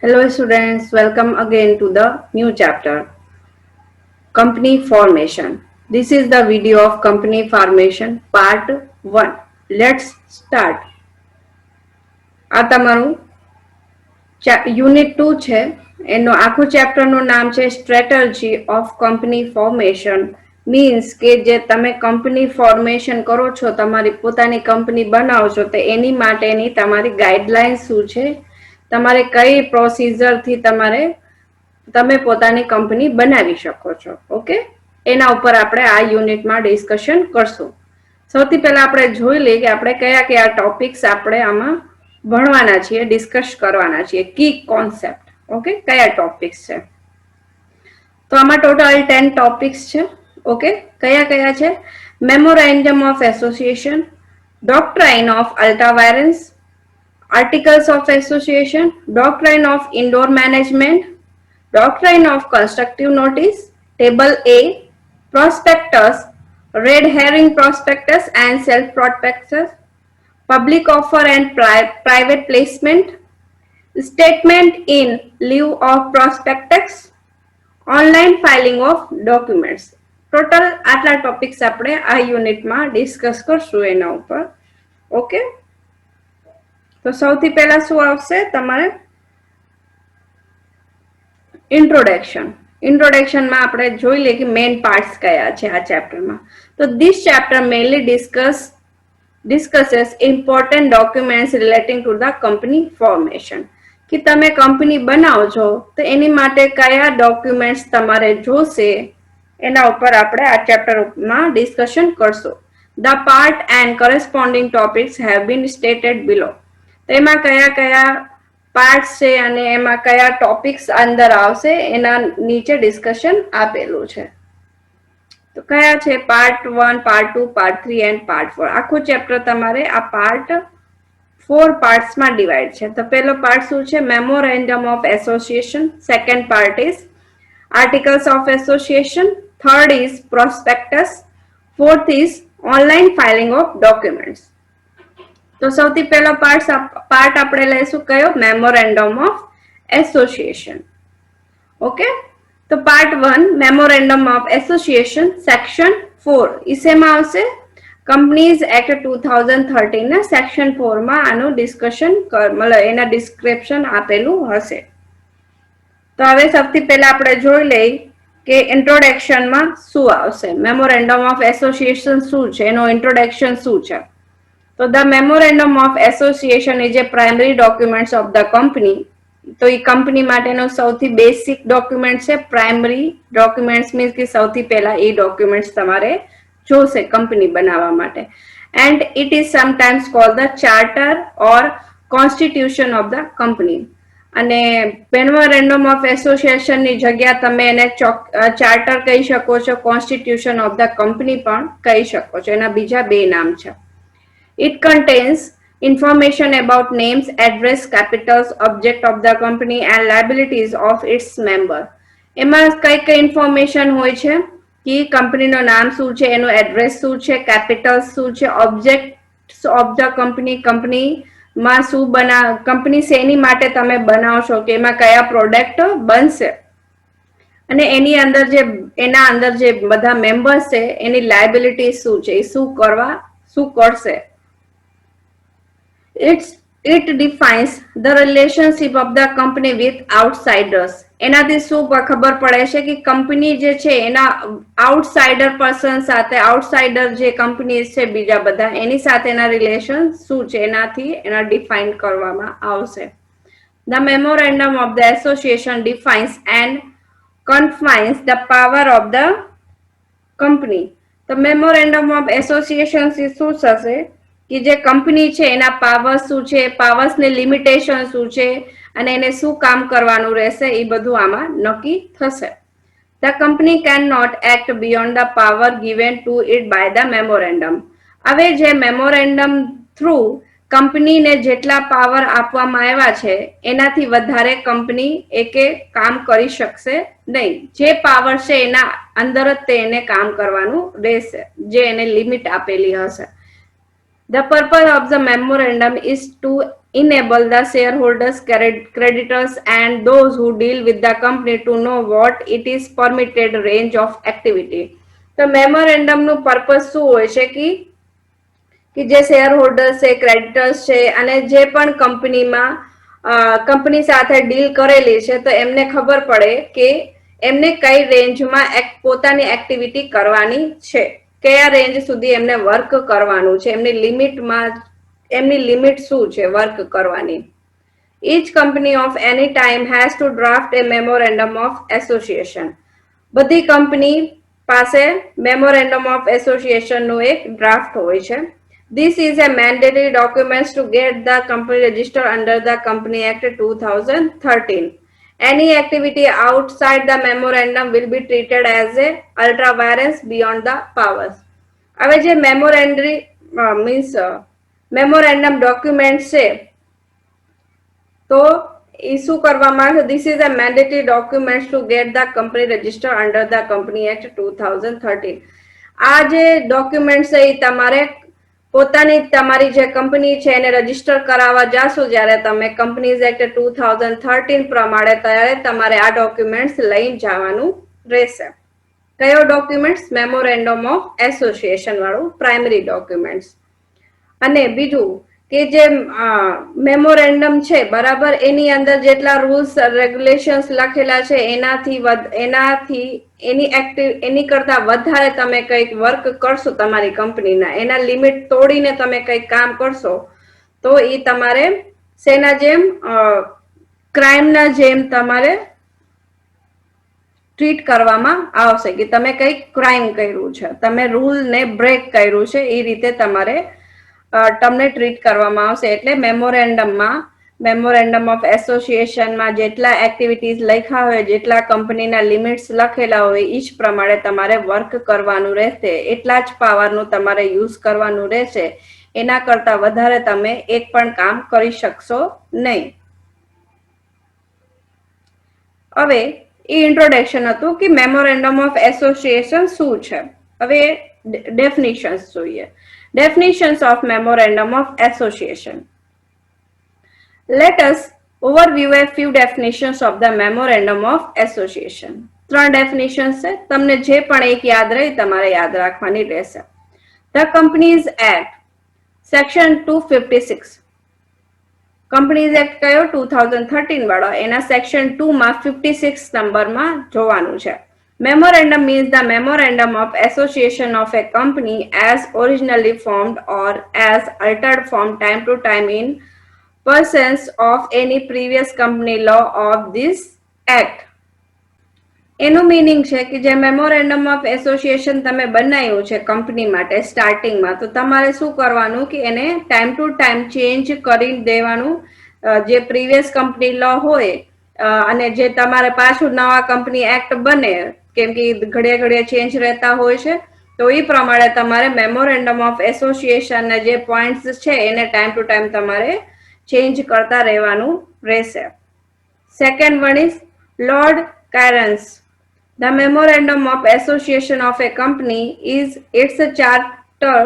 Hello students, welcome again to the new chapter, Company Formation. This is the video of Company Formation part 1. Let's start. આ તમારું unit 2 છે. એનો આખું ચેપ્ટરનું નામ છે strategy of company formation. Means કે જે તમે કંપની ફોર્મેશન કરો છો, તમારી પોતાની કંપની બનાવો છો, તો એની માટેની તમારી ગાઈડલાઈન શું છે, તમારે કઈ પ્રોસિજરથી તમે પોતાની કંપની બનાવી શકો છો. ઓકે, એના ઉપર આપણે આ યુનિટમાં ડિસ્કશન કરશું. સૌથી પહેલા આપણે જોઈ લઈએ કે આપણે કયા કયા ટોપિક્સ આપણે આમાં ભણવાના છીએ, ડિસ્કસ કરવાના છીએ, કી કોન્સેપ્ટ. ઓકે, કયા ટોપિક્સ છે? તો આમાં ટોટલ 10 ટોપિક્સ છે. ઓકે, કયા કયા છે? Memorandum of association, doctrine of ultra vires, Articles of Association, Doctrine of Indoor Management, Doctrine of Constructive Notice, Table A, Prospectus, Red Herring Prospectus and Self-Prospectus, Public Offer and Private Placement, Statement in lieu of Prospectus, Online Filing of Documents. Total આટલા topics આપણે આ યુનિટમાં discuss કરશું એના ઉપર. Okay, તો સૌથી પહેલા શું આવશે તમારે? ઇન્ટ્રોડક્શનમાં આપણે જોઈ લઈએ કે મેઇન પાર્ટ્સ કયા છે આ ચેપ્ટરમાં. તો this chapter mainly discusses important documents relating to the company formation. કે તમે કંપની બનાવો છો તો એની માટે કયા ડોક્યુમેન્ટ્સ તમારે જોશે એના ઉપર આપણે આ ચેપ્ટરમાં ડિસ્કશન કરશું. The part and corresponding topics have been stated below. તો એમાં કયા કયા પાર્ટ્સ છે અને એમાં કયા ટોપિક્સ અંદર આવશે એના નીચે ડિસ્કશન આપેલું છે. તો કયા છે? Part 1, part 2, part 3 and part 4. આખું ચેપ્ટર તમારે આ પાર્ટ 4 પાર્ટ્સમાં ડિવાઇડ છે. તો પહેલો પાર્ટ શું છે? Memorandum of association. Second part is articles of association. Third is prospectus. Fourth is online filing of documents. તો સૌથી પહેલો પાર્ટ આપણે લઈશું કયો? Memorandum of association. ઓકે, તો part 1 memorandum of association section 4 ઇસેમાં આવશે. કંપનીઝ એક્ટ 2013 ના સેક્શન 4 માં આનું ડિસ્કશન મતલબ એના ડિસ્ક્રિપ્શન આપેલું હશે. તો હવે સૌથી પહેલા આપણે જોઈ લઈએ કે ઇન્ટ્રોડક્શનમાં શું આવશે. મેમોરેન્ડમ ઓફ એસોસિએશન શું છે, એનો ઇન્ટ્રોડક્શન શું છે? So the memorandum of association is a primary documents of the company. તો એ કંપની માટેનો સૌથી બેસિક ડોક્યુમેન્ટ છે. પ્રાઇમરી ડોક્યુમેન્ટ્સ મીન્સ કે સૌથી પહેલા એ ડોક્યુમેન્ટ્સ તમારે જોશે કંપની બનાવવા માટે. And it is sometimes cold the charter or constitution of the company. અને મેમોરેન્ડમ ઓફ એસોસિએશનની જગ્યા તમે એને ચાર્ટર કહી શકો છો, કોન્સ્ટિટ્યુશન ઓફ ધ કંપની પણ કહી શકો છો. એના બીજા બે નામ છે. It contains information about names, address, capitals, object of the company and liabilities of its member. એમાં કઈ કઈ ઇન્ફોર્મેશન હોય છે કે કંપનીનું નામ શું છે, એનું એડ્રેસ શું છે, કેપિટલ્સ શું છે, ઓબ્જેક્ટ્સ ઓફ ધ કંપની, કંપનીમાં શું કંપની શેની માટે તમે બનાવશો, કે એમાં કયા પ્રોડક્ટ બનશે, અને એના અંદર જે બધા મેમ્બર્સ છે એની લાયબિલિટી શું છે, એ શું કરશે. It defines the relationship of the company with outsiders. એનાથી શું ખબર પડે છે કે કંપની જે છે એના આઉટસાઇડર પર્સન સાથે, આઉટસાઇડર જે કંપની છે બીજા બધા, એની સાથેના રિલેશન શું છે એના ડિફાઇન કરવામાં આવશે. The memorandum of the association defines and confines the power of the company. તો memorandum of association શું થશે કે જે કંપની છે એના પાવર્સ શું છે, પાવર્સની લિમિટેશન શું છે અને એને શું કામ કરવાનું રહેશે એ બધું આમાં નક્કી થશે. The company cannot act beyond the power given to it by the memorandum. હવે જે મેમોરેન્ડમ થ્રુ કંપનીને જેટલા પાવર આપવામાં આવ્યા છે એનાથી વધારે કંપની એકે કામ કરી શકશે નહીં. જે પાવર છે એના અંદર જ એને કામ કરવાનું રહેશે, જે એને લિમિટ આપેલી હશે. The purpose of the memorandum is to enable the shareholders, creditors, and those who deal with the company to know what it is permitted range of activity. તો મેમોરેન્ડમનું પર્પસ શું હોય છે કે જે શેર હોલ્ડર્સ છે, creditors છે અને જે પણ કંપની સાથે ડીલ કરેલી છે તો એમને ખબર પડે કે એમને કઈ રેન્જમાં પોતાની એક્ટિવિટી કરવાની છે, કયા રેન્જ સુધી એમને વર્ક કરવાનું છે, એમની લિમિટ શું છે વર્ક કરવાની. Each company of any time has to draft a memorandum of association. બધી કંપની પાસે મેમોરેન્ડમ ઓફ એસોસિએશન નું એક ડ્રાફ્ટ હોય છે. This is a mandatory document to get the company registered under the Company Act 2013. Any activity outside the memorandum will be treated as a ultra vires beyond the powers. હવે જે memorandum document છે તો એ શું કરવામાં આવે? This is a mandatory document to get the company registered under the Company Act 2013. આ જે document છે એ તમારે તમારી જે કંપની છે એને રજીસ્ટર કરાવવા જાશો જ્યારે તમે કંપનીઝ એક્ટ 2013 પ્રમાણે ત્યારે તમારે આ ડોક્યુમેન્ટ્સ લઈને જવાનું રહેશે. કયો ડોક્યુમેન્ટ્સ? મેમોરેન્ડમ ઓફ એસોસિએશન વાળું પ્રાઇમરી ડોક્યુમેન્ટ્સ. અને બીજું કે જે મેમોરેન્ડમ છે બરાબર, એની અંદર જેટલા રૂલ્સ રેગ્યુલેશન્સ લખેલા છે એની કરતા વધારે તમે કંઈક વર્ક કરશો તમારી કંપનીના, એના લિમિટ તોડીને તમે કંઈક કામ કરશો તો એ તમારે શેના જેમ, ક્રાઇમના જેમ તમારે ટ્રીટ કરવામાં આવશે કે તમે કંઈક ક્રાઇમ કર્યું છે, તમે રૂલને બ્રેક કર્યું છે, એ રીતે તમને ટ્રીટ કરવામાં આવશે. એટલે મેમોરેન્ડમ ઓફ એસોસિએશનમાં જેટલા એક્ટિવિટીઝ લખ્યા હોય, જેટલા કંપનીના લિમિટ્સ લખેલા હોય એ જ પ્રમાણે તમારે વર્ક કરવાનું રહેશે, એટલા જ પાવરનું તમારે યુઝ કરવાનું રહેશે. એના કરતા વધારે તમે એક પણ કામ કરી શકશો નહીં. હવે એ ઇન્ટ્રોડક્શન હતું કે મેમોરેન્ડમ ઓફ એસોસિએશન શું છે. હવે ડેફિનિશન્સ જોઈએ. Definitions of Memorandum of Association. Let us overview a few definitions of the Memorandum of Association. 3 definitions છે, તમને જે પણ એક યાદ રહે તમારે યાદ રાખવાની રહેશે. The Companies Act Section 256. Companies Act કયો? 2013 વાળો. એના Section 2 માં 56 નંબરમાં જોવાનું છે. Memorandum means the memorandum of association of a company as originally formed or as altered from time to time in pursuance of any previous company law of this act. એનું meaning છે કે જે memorandum of association તમે બનાવ્યું છે company માટે સ્ટાર્ટિંગમાં, તો તમારે શું કરવાનું કે એને ટાઈમ ટુ ટાઈમ ચેન્જ કરી દેવાનું. જે પ્રીવિયસ કંપની લો હોય અને જે તમારે પાછું નવા કંપની એક્ટ બને, કેમ કે ઘડિયા ચેન્જ રહેતા હોય છે, તો એ પ્રમાણે તમારે મેમોરેન્ડમ ઓફ એસોસિએશનના જે પોઈન્ટ્સ છે એને ટાઈમ ટુ ટાઈમ તમારે ચેન્જ કરતા રહેવાનું રહેશે. Second one is Lord Cairns. The memorandum of association of a company is its charter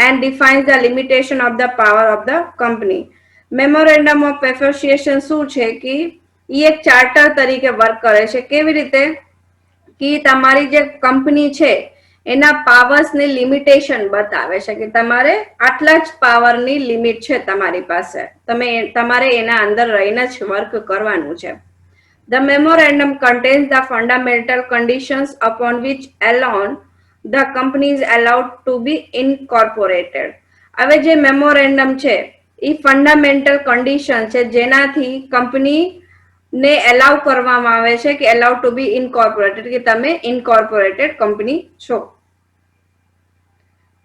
and defines the limitation of the power of the company. Memorandum of association શું છે કે એ એક charter તરીકે work કરે છે. કેવી રીતે કે તમારી જે કંપની છે એના પાવર્સની લિમિટેશન બતાવે છે કે તમારે આટલા જ પાવરની લિમિટ છે તમારી પાસે, તમારે એના અંદર રહીને જ વર્ક કરવાનું છે. The memorandum contains the fundamental conditions upon which alone the company is allowed to be incorporated. હવે જે મેમોરેન્ડમ છે એ ફંડામેન્ટલ કન્ડિશન છે જેનાથી કંપનીને એલાઉ કરવામાં આવે છે કે એલાઉ ટુ બી ઇનકોર્પોરેટેડ, કે તમે ઇનકોર્પોરેટેડ કંપની છો.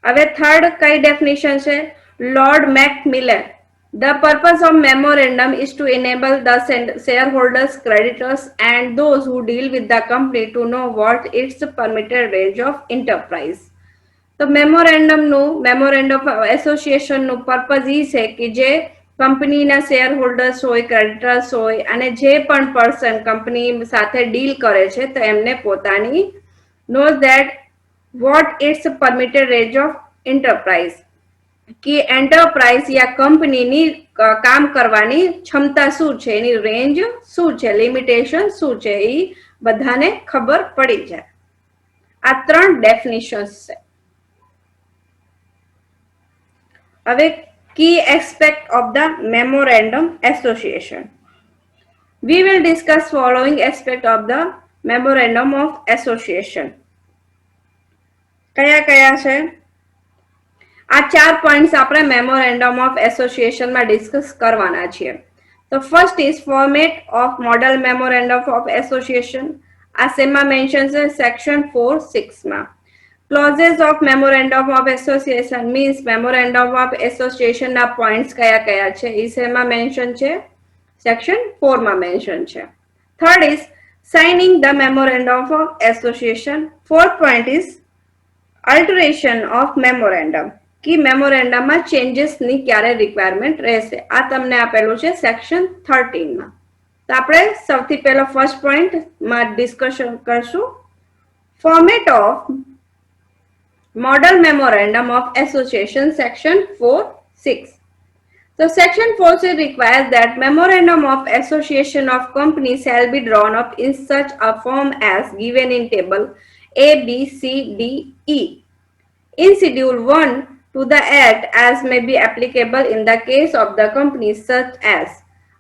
હવે થર્ડ કઈ ડેફિનેશન છે? Lord મેકમિલન. The purpose of memorandum is to enable the shareholders, creditors, and those who deal with the company to know what its permitted range of enterprise. તો memorandum એસોસિએશનનું purpose એ છે કે જે કંપનીના share holders હોય, creditors હોય અને જે પણ પર્સન કંપની સાથે ડીલ કરે છે તો એમને પોતાની knows that what its permitted range of enterprise, કે એન્ટરપ્રાઇઝ યા કંપનીની કામ કરવાની ક્ષમતા શું છે, એની રેન્જ શું છે, લિમિટેશન શું છે, એ બધાને ખબર પડી જાય. આ 3 ડેફિનિશન્સ છે. હવે key aspect of the memorandum association. We will discuss following aspect of the memorandum of association. કયા કયા છે? આ 4 પોઈન્ટ્સ આપણે મેમોરેન્ડમ ઓફ એસોસિએશન માં ડિસ્કસ કરવાના છીએ. તો first is format of model memorandum of association. આ શેમાં મેન્શન છે? સેક્શન 4(6) માં. Clauses of memorandum of association means memorandum of association ના પોઈન્ટ્સ કયા કયા છે એ શેમાં મેન્શન છે? સેક્શન 4 માં મેન્શન છે. Third is signing the memorandum of association. Fourth point is alteration of memorandum. કી મેમોરેન્ડમમાં ચેન્જીસની ક્યારે રિક્વાયરમેન્ટ રહેશે, આ તમને આપેલું છે સેક્શન 13 માં. તો આપણે સૌથી પહેલો ફર્સ્ટ પોઈન્ટ માં ડિસ્કશન કરશું. Format of model memorandum of association section 4(6). So section 4(6) requires that memorandum of association of companies shall be drawn up in such a form as given in table A, B, C, D, E. In schedule 1 to the act as may be applicable in the case of the companies such as.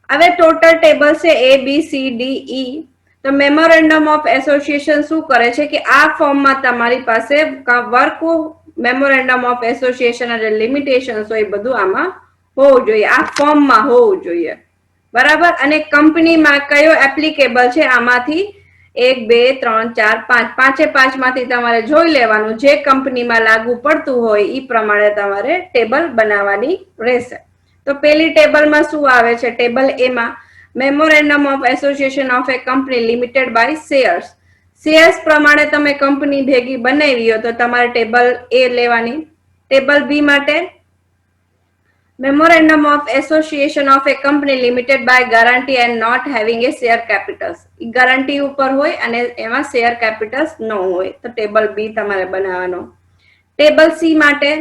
હવે total table છે A, B, C, D, E. તો memorandum of association શું કરે છે કે આ ફોર્મમાં તમારી પાસે વર્ક મેમોરેન્ડમ ઓફ એસોસિએશન અને લિમિટેશન્સ હોય બધું આમાં હોવું જોઈએ, આ ફોર્મમાં હોવું જોઈએ, બરાબર. અને કંપનીમાં કયો એપ્લિકેબલ છે આમાંથી 1, 2, 3, 4, 5 પાંચે પાંચમાંથી તમારે જોઈ લેવાનું, જે કંપનીમાં લાગુ પડતું હોય એ પ્રમાણે તમારે ટેબલ બનાવવાની રહેશે. તો પેલી ટેબલમાં શું આવે છે? ટેબલ એ માં memorandum of association of a company limited by shares. Shares પ્રમાણે તમે કંપની ભેગી બનાવી હોય તો તમારે ટેબલ એ લેવાની. ટેબલ બી માટે Memorandum of Association of a company limited by guarantee and not having a share capitals. guarantee ઉપર હોય અને એમાં share capitals ન હોય તો ટેબલ બી તમારે બનાવવાનો. ટેબલ સી માટે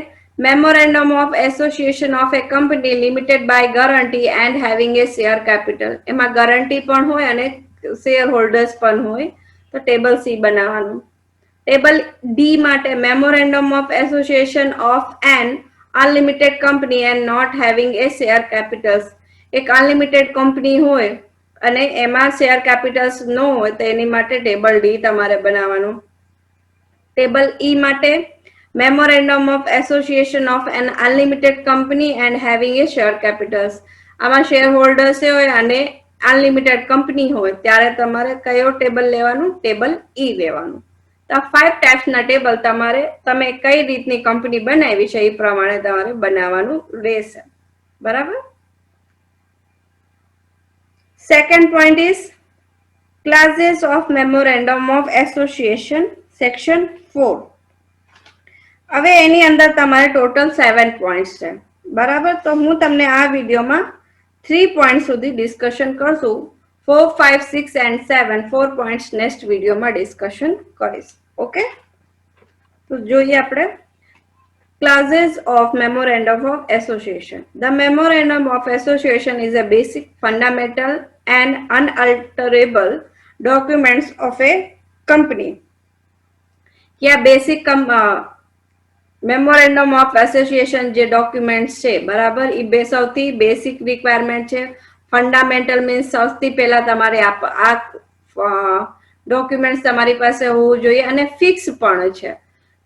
Memorandum of Association of a company limited by guarantee and having a share capital. એમાં guarantee પણ હોય અને share holders પણ હોય તો ટેબલ સી બનાવવાનું. ટેબલ ડી માટે Memorandum of Association of an unlimited company and not having a share capitals. એક અનલિમિટેડ કંપની હોય અને એમાં શેર કેપિટલ્સ ન હોય તો એની માટે ટેબલ ડી તમારે બનાવવાનું. ટેબલ ઈ માટે memorandum of association of an unlimited company and having a share capitals. આમાં શેર હોલ્ડર્સ હોય અને અનલિમિટેડ કંપની હોય ત્યારે તમારે કયો ટેબલ લેવાનું? ટેબલ ઈ લેવાનું. તો 5 ટાઈપ્સના ટેબલ તમારે તમે કઈ રીતની કંપની બનાવી છે એ પ્રમાણે તમારે બનાવવાનું રહેશે, બરાબર. Second point is classes of memorandum of association section 4. હવે એની અંદર તમારે ટોટલ 7 પોઈન્ટ્સ છે, બરાબર. તો હું તમને આ વિડીયોમાં 3 પોઈન્ટ સુધી ડિસ્કશન કરશું. 4, 5, 6 and 7 4 પોઈન્ટ્સ નેક્સ્ટ વિડીયોમાં ડિસ્કશન કરીશ. ઓકે, તો જોઈએ આપણે classes of memorandum of association. The memorandum of association is a basic, fundamental and unalterable documents of a company. કે આ બેસિક મેમોરેન્ડમ ઓફ એસોસિએશન જે ડોક્યુમેન્ટ્સ છે, બરાબર, એ સૌથી બેસિક રિક્વાયરમેન્ટ છે. ફંડામેન્ટલ મીન્સ સૌથી પહેલા તમારે આ ડોક્યુમેન્ટ્સ તમારી પાસે હોવું જોઈએ અને ફિક્સ પણ છે.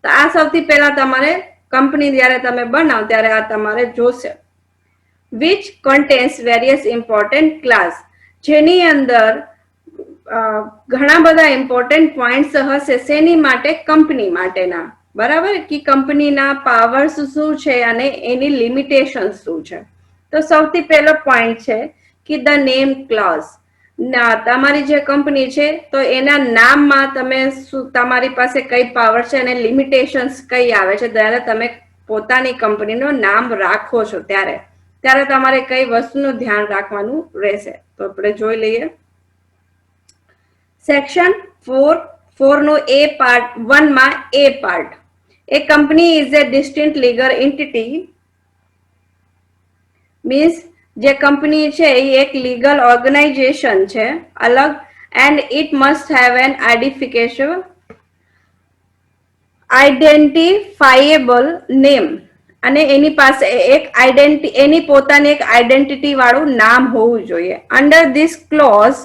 તો આ સૌથી પહેલા તમારે કંપની જ્યારે તમે બનાવો ત્યારે આ તમારે જોશે. Which contains various important class, જેની અંદર ઘણા બધા ઇમ્પોર્ટન્ટ પોઈન્ટ્સ હશે. શેની માટે? કંપની માટેના, બરાબર. કે કંપનીના પાવર્સ શું છે અને એની લિમિટેશન શું છે. તો સૌથી પહેલો પોઈન્ટ છે કે ધ નેમ ક્લોઝ. તમારી જે કંપની છે તો એના નામમાં તમે તમારી પાસે કઈ પાવર છે અને લિમિટેશન્સ કઈ આવે છે. ત્યારે તમે પોતાની કંપનીનું નામ રાખો છો ત્યારે તમારે કઈ વસ્તુનું ધ્યાન રાખવાનું રહેશે. તો આપણે જોઈ લઈએ. સેક્શન 4 નો એ પાર્ટ 1 માં એ part. A company is a distinct legal entity means જે કંપની છે એ એક લીગલ ઓર્ગેનાઇઝેશન છે અલગ, and it must have an identifiable name, અને એની પાસે એક એની પોતાની એક આઈડેન્ટિટી વાળું નામ હોવું જોઈએ. અંડર ધીસ ક્લોઝ,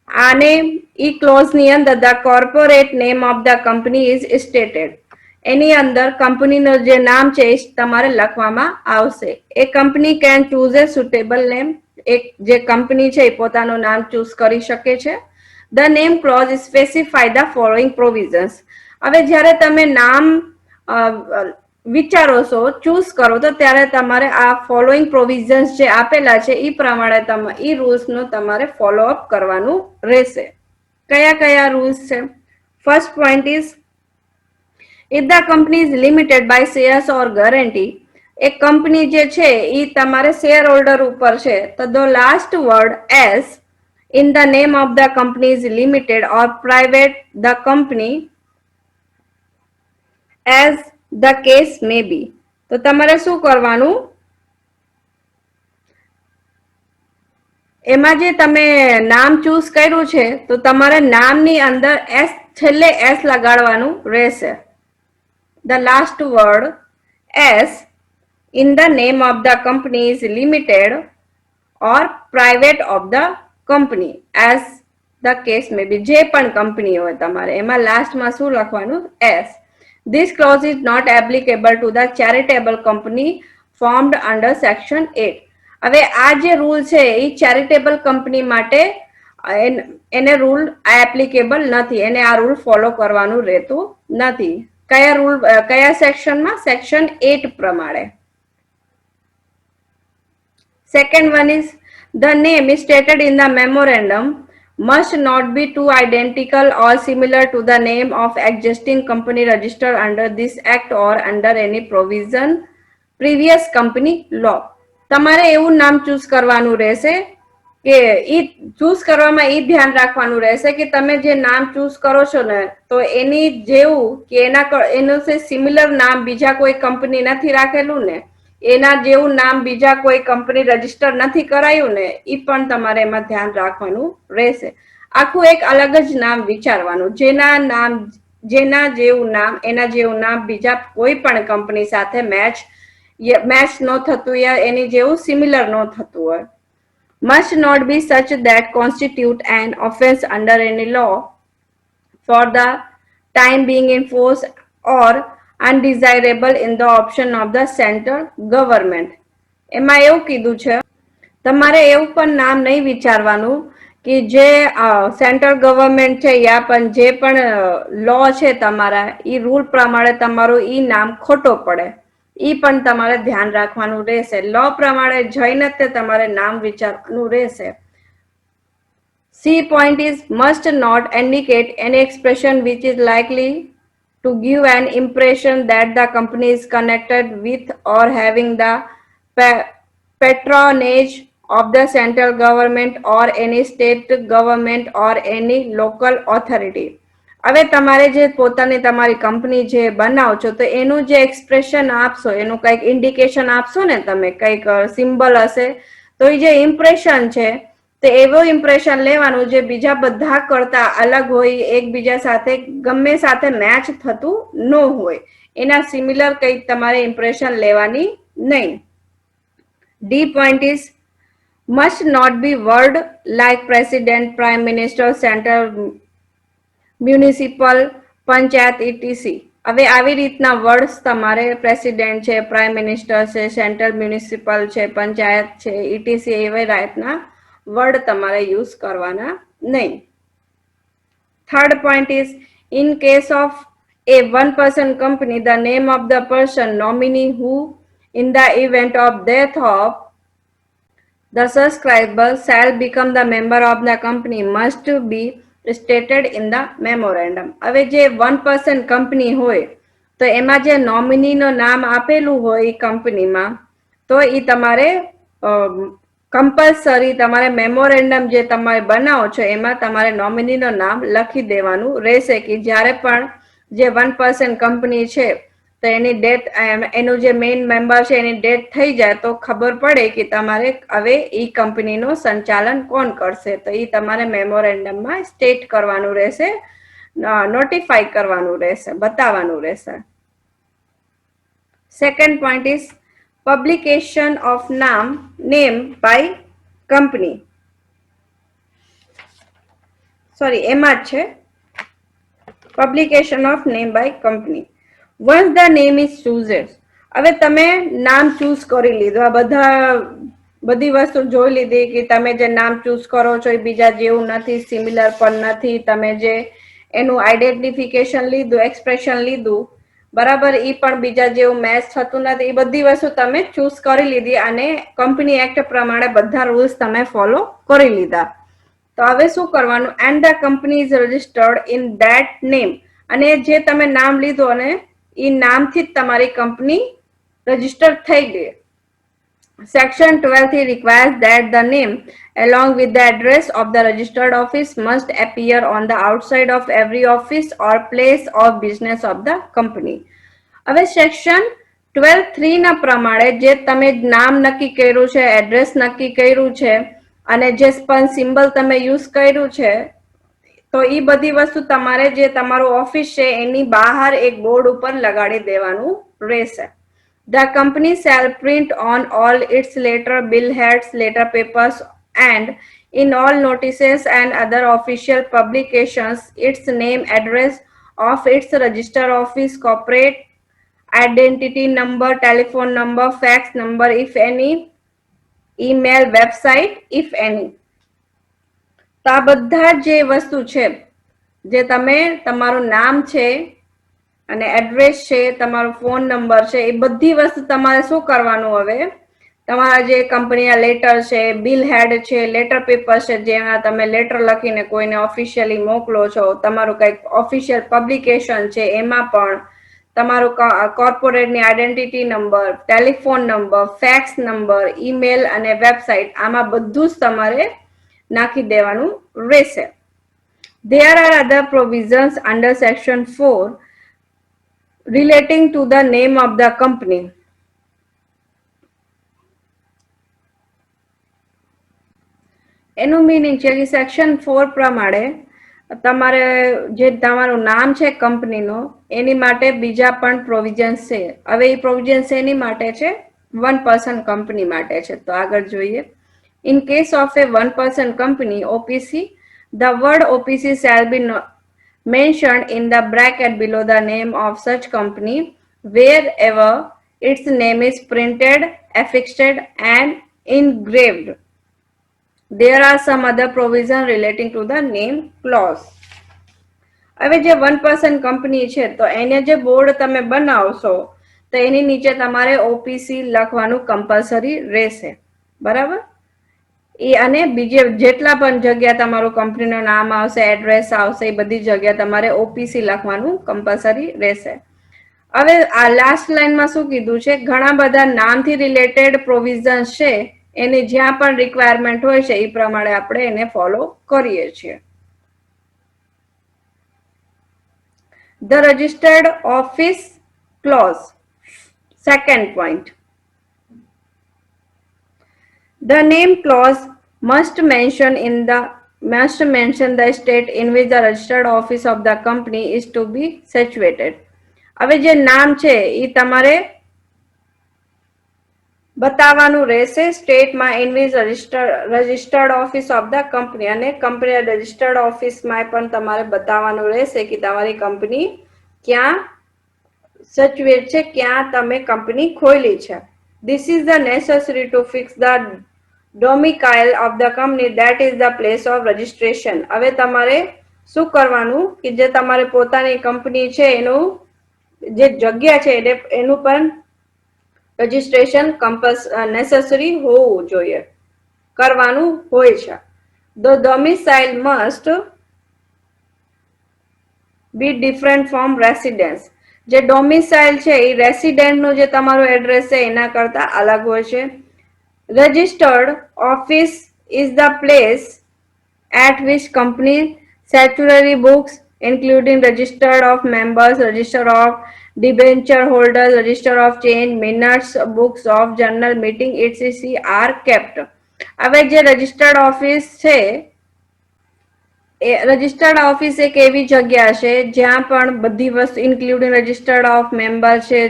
આને ઈ ક્લોઝ ની અંદર the corporate name of the company is stated. એની અંદર કંપનીનું જે નામ છે એ તમારે લખવામાં આવશે. A company can choose a suitable name. એક જે કંપની છે એ પોતાનું નામ ચૂઝ કરી શકે છે. The name clause specify the following provisions. હવે જ્યારે તમે નામ વિચારો છો, ચૂઝ કરો, તો ત્યારે તમારે આ ફોલોઈંગ પ્રોવિઝન્સ જે આપેલા છે એ પ્રમાણે એ રૂલ્સનો તમારે ફોલો અપ કરવાનું રહેશે. કયા કયા રૂલ્સ છે? First point is, if the company is limited by shares or guarantee, એક કંપની જે છે એ તમારે શેર હોલ્ડર ઉપર છે, તો the last word s in the name of the company is limited or private the company as the case may be. તો તમારે શું કરવાનું, એમાં જે તમે નામ ચૂઝ કર્યું છે તો તમારે નામની અંદર એસ, છેલ્લે એસ લગાડવાનું રહેશે. The last word S in the name of the company is limited or private of the company as the case may be. જે પણ કંપની હોય તમારે એમાં લાસ્ટમાં શું લખવાનું? S. This clause is not applicable to the charitable company formed under section 8. હવે આ જે રૂલ છે એ ચેરિટેબલ કંપની માટે એને રૂલ એપ્લિકેબલ નથી, એને આ રૂલ ફોલો કરવાનું રહેતું નથી. કયા રૂલ, કયા સેક્શનમાં? સેક્શન 8 પ્રમાણે. Second one is, the name is stated in the memorandum must not be too identical or similar to the name of existing company registered under this act or under any provision previous company law. તમારે એવું નામ choose કરવાનું રહેશે કે ઈ choose કરવામાં ઈ ધ્યાન રાખવાનું રહેશે કે તમે જે નામ ચૂઝ કરો છો ને તો એની જેવું કે એનું સિમિલર નામ બીજા કોઈ કંપની નથી રાખેલું ને, એના જેવું નામ બીજા કોઈ કંપની રજીસ્ટર નથી કરાયું ને, ઈ પણ તમારે એમાં ધ્યાન રાખવાનું રહેશે. આખું એક અલગ જ નામ વિચારવાનું, જેના જેવું નામ, એના જેવું નામ બીજા કોઈ પણ કંપની સાથે મેચ ન થતું યા એની જેવું સિમિલર ન થતું હોય. Must not be such that constitute an offence under any law for the time being in force or undesirable in the option of the central government. એમાં એવું કીધું છે તમારે એવું પણ નામ નહીં વિચારવાનું કે જે સેન્ટ્રલ ગવર્મેન્ટ છે યા પણ જે પણ લો છે તમારા ઈ રૂલ પ્રમાણે તમારું ઈ નામ ખોટો પડે, ઈ પણ તમારે ધ્યાન રાખવાનું રહેશે. લો પ્રમાણે જઈને તે તમારે નામ વિચારવાનું રહેશે. C point is, must not indicate any expression which is likely to give an impression that the company is connected with or having the patronage of the central government or any state government or any local authority. હવે તમારે જે પોતાની તમારી company જે બનાવો છો તો એનું જે એક્સપ્રેશન આપશો, એનું કંઈક ઇન્ડિકેશન આપશો ને, તમે કંઈક સિમ્બલ હશે, તો એ જે ઇમ્પ્રેશન છે તો એવો ઇમ્પ્રેશન લેવાનું જે બીજા બધા કરતા અલગ હોય, એકબીજા સાથે ગમે સાથે મેચ થતું ન હોય, એના સિમિલર કંઈક તમારે ઇમ્પ્રેશન લેવાની નહીં. D point is, must not be word like president, prime minister, central municipal, panchayat, etc. હવે આવી રીતના વર્ડ્સ તમારે પ્રેસિડેન્ટ છે, પ્રાઇમ મિનિસ્ટર છે, સેન્ટ્રલ મ્યુનિસિપલ છે, પંચાયત છે, etc. એવી રીતના વર્ડ તમારે યુઝ કરવાના નહીં. Third point is, in case of a one-person company, the name of the person nominee who in the event of death of the subscriber shall become the member of the company must be stated in the memorandum. હવે જે 1% company હોય તો એમાં જે નોમિનીનું નામ આપેલું હોય કંપનીમાં તો એ તમારે કમ્પલસરી તમારે મેમોરેન્ડમ જે તમે બનાવો છો એમાં તમારે નોમિનીનું નામ લખી દેવાનું રહેશે કે જ્યારે પણ જે 1% કંપની છે તો એની ડેથ એનું જે મેઇન મેમ્બર છે એની ડેથ થઈ જાય તો ખબર પડે કે તમારે હવે ઈ કંપનીનું સંચાલન કોણ કરશે, તો એ તમારે મેમોરેન્ડમમાં સ્ટેટ કરવાનું રહેશે, નોટિફાઈ કરવાનું રહેશે, બતાવવાનું રહેશે. Second point is publication of name by company. Sorry, એમાં જ છે publication of name by company. Once the name is chosen, હવે તમે નામ ચૂઝ કરી લીધું, આ બધી વસ્તુ જોઈ લીધી કે તમે જે નામ ચૂઝ કરો છો એ બીજા જેવું નથી, સિમિલર પણ નથી, તમે જે એનું આઈડેન્ટિફિકેશન લીધું, એક્સપ્રેશન લીધું, બરાબર, એ પણ બીજા જેવું મેચ થતું નથી, એ બધી વસ્તુ તમે ચૂઝ કરી લીધી અને કંપની એક્ટ પ્રમાણે બધા રૂલ્સ તમે ફોલો કરી લીધા. તો હવે શું કરવાનું, and the company is registered in that name, અને જે તમે નામ લીધું અને એ નામથી જ તમારી કંપની રજિસ્ટર થઈ ગઈ. Section 12 requires that the name along with the address of the registered office must appear on the outside of every office or place of business of the company. હવે સેક્શન 12(3) ના પ્રમાણે જે તમે નામ નક્કી કર્યું છે, એડ્રેસ નક્કી કર્યું છે અને જે પણ સિમ્બલ તમે યુઝ કર્યું છે, તો એ બધી વસ્તુ તમારે જે તમારું ઓફિસ છે એની બહાર એક બોર્ડ ઉપર લગાડી દેવાનું રહેશે. The company shall print on all its letter, bill heads, letter papers, and in all notices and other official publications its name, address of its registered office, corporate identity number, telephone number, fax number if any, email, website if any. તો આ બધા જે વસ્તુ છે, જે તમે તમારું નામ છે અને એડ્રેસ છે, તમારો ફોન નંબર છે, એ બધી વસ્તુ તમારે શું કરવાનું, હવે તમારા જે કંપનીના લેટર છે, બિલ હેડ છે, લેટર પેપર છે, જેમાં તમે લેટર લખીને કોઈને ઓફિશિયલી મોકલો છો, તમારું કંઈક ઓફિશિયલ પબ્લિકેશન છે એમાં પણ તમારું કોર્પોરેટની identity number, telephone number, fax number, email અને વેબસાઇટ, આમાં બધું જ તમારે નાખી દેવાનું રહેશે. There are other provisions under section 4 relating to the name of the company. એનું મીનિંગ છે કે સેક્શન 4 પ્રમાણે તમારે જે તમારું નામ છે કંપનીનો એની માટે બીજા પણ પ્રોવિઝન્સ છે. હવે એ પ્રોવિઝન્સ એની માટે છે, 1% કંપની માટે છે. તો આગળ જોઈએ. In case of a 1% company OPC, the word OPC shall be mentioned in the bracket below the name of such company wherever its name is printed, affixed and engraved. There are some other provisions relating to the name clause. હવે જે 1% company છે તો એને જે board તમે બનાવશો તો એની નીચે તમારે ઓપીસી લખવાનું કમ્પલસરી રહેશે, બરાબર. એ અને બીજે જેટલા પણ જગ્યા તમારું કંપનીનું નામ આવશે, એડ્રેસ આવશે, એ બધી જગ્યા તમારે ઓપીસી લખવાનું કમ્પલસરી રહેશે. હવે આ લાસ્ટ લાઈનમાં શું કીધું છે, ઘણા બધા નામથી રિલેટેડ પ્રોવિઝન્સ છે, એની જ્યાં પણ રિક્વાયરમેન્ટ હોય છે એ પ્રમાણે આપણે એને ફોલો કરીએ છીએ. The registered office clause. Second point. The name clause must mention the state in which the registered office of the company is to be situated. હવે જે નામ છે એ તમારે બતાવવાનું રહેશે સ્ટેટમાં in which registered office of the company, અને કંપની રજિસ્ટર્ડ ઓફિસમાં પણ તમારે બતાવવાનું રહેશે કે તમારી કંપની ક્યાં સિચ્યુએટ છે, ક્યાં તમે કંપની ખોલી છે. This is the necessary to fix the domicile of the company, that is the place of registration. હવે તમારે શું કરવાનું કે જે તમારે પોતાની કંપની છે એનું જે જગ્યા છે એનું પણ રજિસ્ટ્રેશન નેસેસરી હોવું જોઈએ, કરવાનું હોય છે. The domicile must be different from residence. જે ડોમિસાઇલ છે એ રેસિડેન્ટનું જે તમારું એડ્રેસ છે એના કરતા અલગ હોય છે. Registered office is the place at which company statutory books, including register of members, register of debenture holders, register of change, minutes, books of journal meeting, etc. are kept. હવે જે રજિસ્ટર્ડ ઓફિસ છે, registered office એક એવી જગ્યા છે જ્યાં પણ બધી વસ્તુ ઇન્ક્લુડિંગ રજિસ્ટર્ડ ઓફ મેમ્બર છે,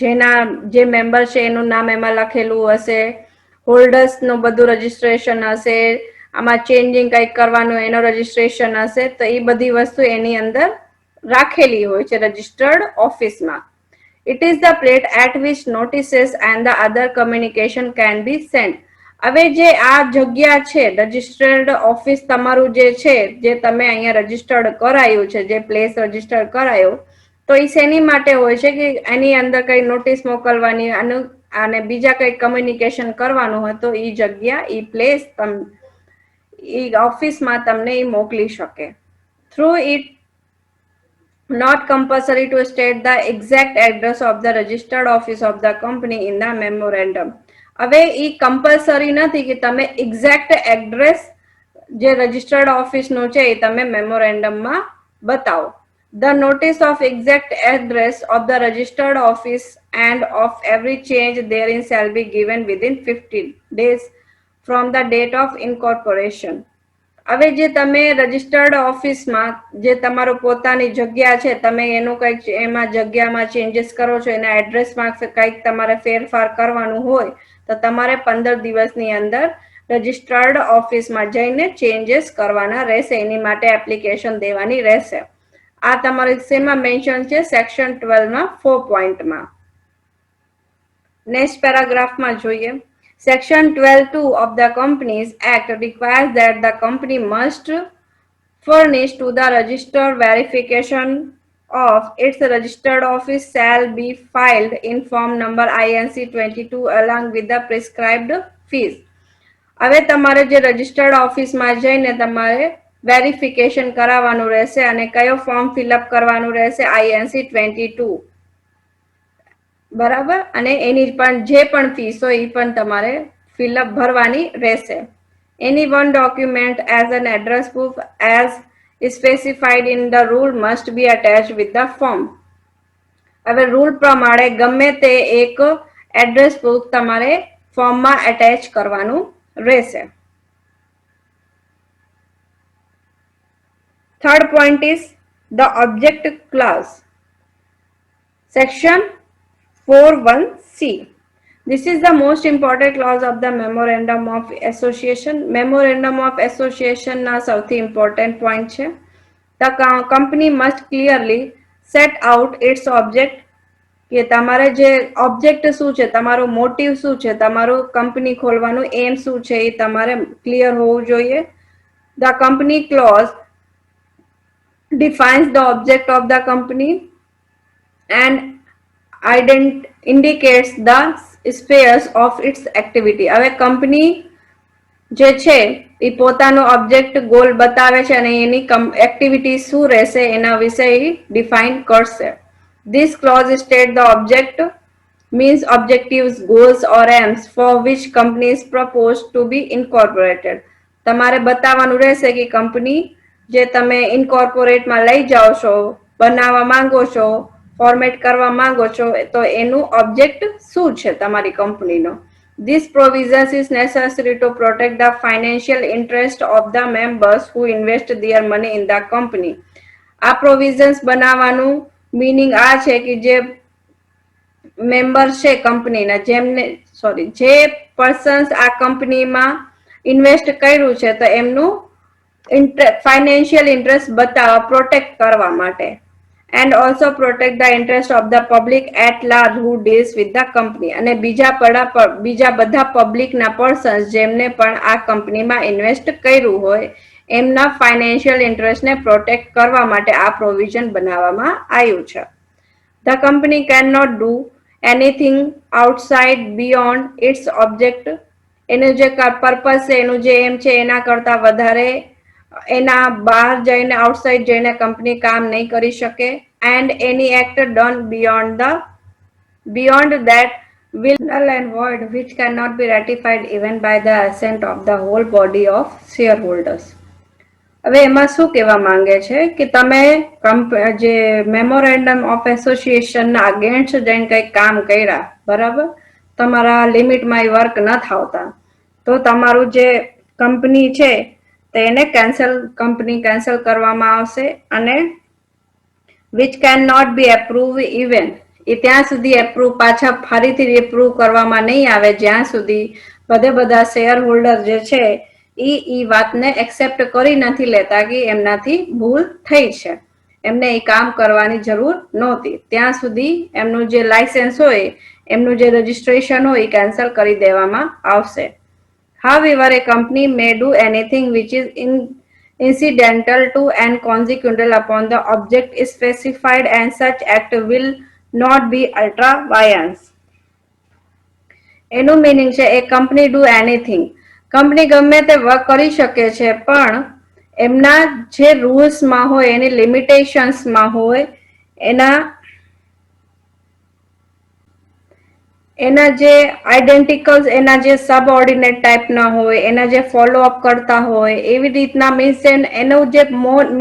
જેના જે મેમ્બર છે એનું નામ એમાં લખેલું હશે, હોલ્ડર્સ નું બધું રજિસ્ટ્રેશન હશે, આમાં ચેન્જિંગ કંઈક કરવાનું એનો રજિસ્ટ્રેશન હશે, તો એ બધી વસ્તુ એની અંદર રાખેલી હોય છે રજિસ્ટર્ડ ઓફિસમાં. It is the plate at which notices and the other communication can be sent. હવે જે આ જગ્યા છે રજિસ્ટર્ડ ઓફિસ તમારું જે છે, જે તમે અહીંયા રજિસ્ટર્ડ કરાયું છે, જે પ્લેસ રજિસ્ટર્ડ કરાયો, તો એ શેની માટે હોય છે કે એની અંદર કઈ નોટિસ મોકલવાની અને બીજા કઈ કમ્યુનિકેશન કરવાનું હોય તો એ જગ્યા એ પ્લેસ એ ઓફિસમાં તમને એ મોકલી શકે. Through it not compulsory to state the exact address of the registered office of the company in the memorandum. હવે ઈ કમ્પલસરી નથી કે તમે એક્ઝેક્ટ એડ્રેસ જે રજિસ્ટર્ડ ઓફિસ નું છે એ તમે મેમોરેન્ડમમાં બતાવો. The notice of exact address of the registered office and of every change therein shall be given within 15 days from the date of incorporation. હવે જે તમે રજિસ્ટર્ડ ઓફિસમાં જે તમારો પોતાની જગ્યા છે, તમે એનું કંઈક એમાં જગ્યામાં ચેન્જીસ કરો છો, એના એડ્રેસમાં કંઈક તમારે ફેરફાર કરવાનું હોય તો તમારે 15 દિવસની અંદર રજિસ્ટર્ડ ઓફિસમાં જઈને ચેન્જીસ કરવાના રહેશે, એની માટે એપ્લિકેશન દેવાની રહેશે. આ તમારે શેમાં મેન્શન છે? સેક્શન 12 માં 4 પોઈન્ટમાં. નેક્સ્ટ પેરાગ્રાફમાં જોઈએ. Section 12(2) of the Companies Act requires that the company must furnish to the register verification of its registered office shall be filed in form number INC 22 along with the prescribed fees. હવે તમારે જે registered ઓફિસમાં જઈને તમારે verification કરાવવાનું રહેશે અને કયો ફોર્મ ફિલઅપ કરવાનું રહેશે? INC 22, બરાબર, અને એની પણ જે પણ ફીસ હોય એ પણ તમારે ફિલઅપ ભરવાની રહેશે. Any one document as an address proof as specified in the rule must be attached with the form. હવે રૂલ પ્રમાણે ગમે તે એક એડ્રેસ પ્રૂફ તમારે ફોર્મમાં અટેચ કરવાનું રહેશે. Third point is the object clause. Section 4(1)(c). This is the most important clause of the Memorandum of Association. Memorandum of Association ના સૌથી important point છે. The company must clearly set out its object, કે તમારે જે object શું છે, તમારો motive શું છે, તમારું કંપની ખોલવાનું એમ શું છે એ તમારે ક્લિયર હોવું જોઈએ. The company clause defines the object of the company and indicates the spheres of its activity. હવે કંપની જે છે એ પોતાનો ઓબ્જેક્ટ ગોલ બતાવે છે અને એની એક્ટિવિટી શું રહેશે એના વિશે ડિફાઇન કરશે. This clause state the object means objectives, goals or aims for which company is proposed to be incorporated. તમારે બતાવવાનું રહેશે કે કંપની જે તમે ઇન્કોર્પોરેટમાં લઈ જાઓ છો, બનાવવા માંગો છો, ફોર્મેટ કરવા માંગો છો, તો એનું ઓબ્જેક્ટ શું છે તમારી કંપનીનો. This provision is necessary to protect the financial interest of the members who invest their money in the company. આ પ્રોવિઝન્સ બનાવવાનું મીનિંગ આ છે કે જે મેમ્બર છે કંપનીના, જે પર્સન્સ આ કંપનીમાં ઇન્વેસ્ટ કર્યું છે તો એમનું ફાઇનાન્શિયલ ઇન્ટરેસ્ટ બતાવવા, પ્રોટેક્ટ કરવા માટે. And also protect the interest of the public at large who deals with the company. અને બીજા બધા પબ્લિકના પર્સન્સ જેમને પણ આ કંપનીમાં ઇન્વેસ્ટ કર્યું હોય એમના ફાઇનાન્શિયલ ઇન્ટરેસ્ટને પ્રોટેક્ટ કરવા માટે આ પ્રોવિઝન બનાવવામાં આવ્યું છે. The company cannot do anything outside beyond its object. એનું જે પર્પસ છે, એનું જે એમ છે એના કરતા વધારે એના બહાર જઈને, આઉટસાઇડ જઈને કંપની કામ નહીં કરી શકે. And any act done beyond that will null and void, which cannot be ratified even by the assent of the whole body of shareholders. હવે એમાં શું કહેવા માંગે છે કે તમે જે મેમોરેન્ડમ ઓફ એસોસિએશન ના અગેન્સ્ટ જઈને કંઈક કામ કર્યા, બરાબર, તમારા લિમિટમાં એ વર્ક ન થાવતા, તો તમારું જે કંપની છે તેને કંપની કેન્સલ કરવામાં આવશે અને which cannot be approved even એ ત્યાં સુધી એપ્રૂવ પાછા ફરીથી એપ્રૂવ કરવામાં નહીં આવે જ્યાં સુધી બધા શેર હોલ્ડર જે છે ઈ વાતને એક્સેપ્ટ કરી નથી લેતા કે એમનાથી ભૂલ થઈ છે, એમને એ કામ કરવાની જરૂર નહોતી, ત્યાં સુધી એમનું જે લાયસન્સ હોય, એમનું જે રજીસ્ટ્રેશન હોય એ કેન્સલ કરી દેવામાં આવશે. However, a company may do anything which is incidental to and consequential upon the object is specified, and such act will not be ultra vires. એનું મીનિંગ છે એ કંપની ડુ એનીથિંગ, કંપની ગમે તે work કરી શકે છે પણ એમના જે રૂલ્સમાં હોય, એની લિમિટેશન્સમાં હોય, એના જે આઈડેન્ટિકલ્સ, એના જે સબઓર્ડિનેટ ટાઈપના હોય, એના જે ફોલો અપ કરતા હોય, એવી રીતના મીન્સ એનું જે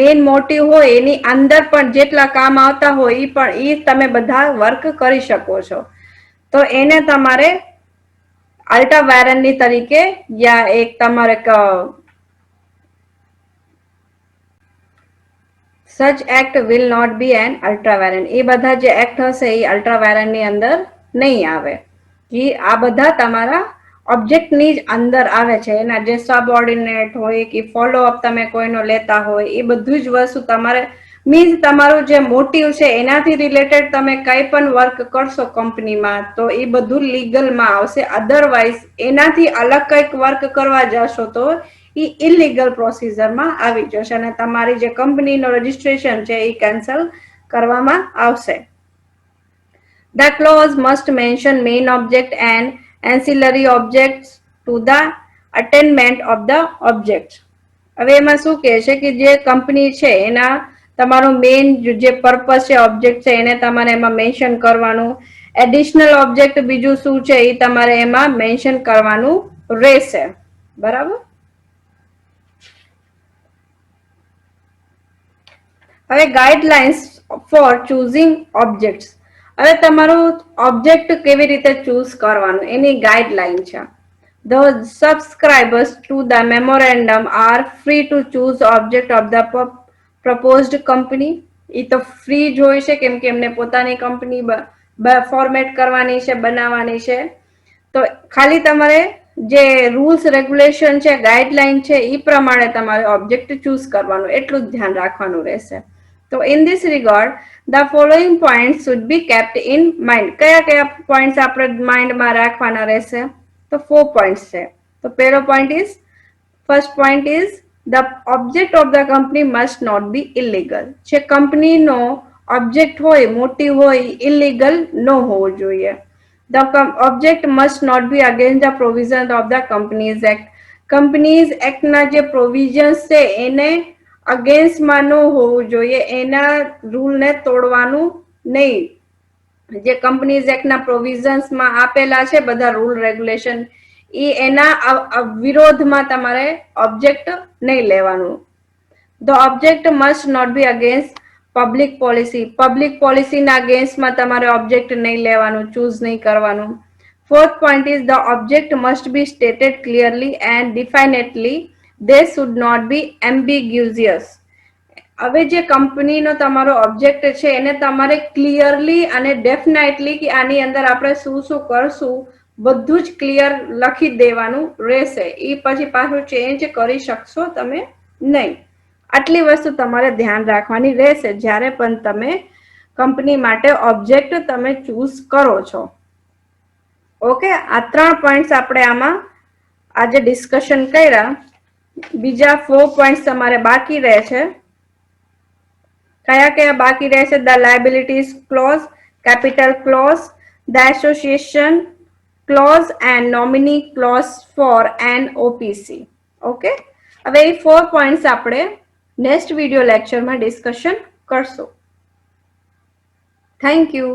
મેઇન મોટિવ હોય એની અંદર પણ જેટલા કામ આવતા હોય એ પણ એ તમે બધા વર્ક કરી શકો છો. તો એને તમારે અલ્ટ્રા વાયરનની તરીકે યા એક તમારે such act will not be an ultra vires, એ બધા જે એક્ટ હશે એ અલ્ટ્રા વાયરનની અંદર નહીં આવે, કે આ બધા તમારા ઓબ્જેક્ટની જ અંદર આવે છે. એના જે સબઓર્ડિનેટ હોય કે ફોલો અપ તમે કોઈનો લેતા હોય, એ બધું જ વસ્તુ તમારે મીન્સ તમારું જે મોટિવ છે એનાથી રિલેટેડ તમે કંઈ પણ વર્ક કરશો કંપનીમાં તો એ બધું લીગલમાં આવશે. અધરવાઇઝ એનાથી અલગ કંઈક વર્ક કરવા જશો તો એ ઇલીગલ પ્રોસીજરમાં આવી જશે અને તમારી જે કંપનીનો રજીસ્ટ્રેશન છે એ કેન્સલ કરવામાં આવશે. The clause must mention main object and ancillary objects to the attainment of the object. હવે એમાં શું કહે છે કે જે કંપની છે એના તમારો મેઇન જે પર્પસ છે, ઓબ્જેક્ટ છે, એને તમારે એમાં મેન્શન કરવાનું. એડિશનલ ઓબ્જેક્ટ બીજું શું છે એ તમારે એમાં મેન્શન કરવાનું રહેશે, બરાબર. હવે ગાઈડલાઇન્સ ફોર ચૂઝિંગ ઓબ્જેક્ટ્સ. હવે તમારું ઓબ્જેક્ટ કેવી રીતે ચૂઝ કરવાનું એની ગાઈડલાઇન છે. The subscribers to the memorandum are free to choose object of the proposed company. એ તો ફ્રી જ હોય છે કેમ કે એમને પોતાની કંપની ફોર્મેટ કરવાની છે, બનાવવાની છે. તો ખાલી તમારે જે રૂલ્સ રેગ્યુલેશન છે, ગાઈડલાઇન છે એ પ્રમાણે તમારે ઓબ્જેક્ટ ચૂઝ કરવાનું, એટલું જ ધ્યાન રાખવાનું રહેશે. તો in this regard the following point should be kept in mind. કયા કયા પોઈન્ટ્સ આપણે માઇન્ડમાં રાખવાના રહેશે? તો 4 પોઈન્ટ્સ છે. તો પહેલો point is, first point is the object of the company must not be illegal. જે કંપનીનો ઓબ્જેક્ટ હોય, મોટિવ હોય, ઇલીગલ ન હોવો જોઈએ. The object must not be against the provisions of the Companies Act. Companies Act ના જે provisions છે એને અગેન્સ્ટમાં ન હોવું જોઈએ, એના રૂલને તોડવાનું નહીં. જે કંપનીઝ એક્ટના પ્રોવિઝન્સમાં આપેલા છે બધા રૂલ રેગ્યુલેશન, એ એના વિરોધમાં તમારે ઓબ્જેક્ટ નહીં લેવાનું. The object must not be against public policy. Public પોલિસીના અગેન્સ્ટમાં તમારે ઓબ્જેક્ટ નહીં લેવાનું, ચૂઝ નહીં કરવાનું. Fourth point is the object must be stated clearly and definitely. They should not be ambiguous. હવે જે કંપનીનો તમારો ઓબ્જેક્ટ છે એને તમારે ક્લિયરલી અને ડેફિનેટલી કે આની અંદર આપણે શું શું કરશું બધું જ ક્લિયર લખી દેવાનું રહેશે. એ પછી પાછું ચેન્જ કરી શકશો તમે નહીં. આટલી વસ્તુ તમારે ધ્યાન રાખવાની રહેશે જ્યારે પણ તમે કંપની માટે ઓબ્જેક્ટ તમે ચૂઝ કરો છો. ઓકે, આ 3 પોઈન્ટ્સ આપણે આમાં આજે ડિસ્કશન કર્યા. બીજા 4 પોઈન્ટ્સ તમારે બાકી રહે છે. કયા કયા બાકી રહેશે? The liabilities clause, capital clause, the association clause and nominee clause for an OPC. Okay, હવે એ 4 પોઈન્ટ્સ આપણે નેક્સ્ટ વિડીયો લેક્ચરમાં ડિસ્કશન કરશું. Thank you.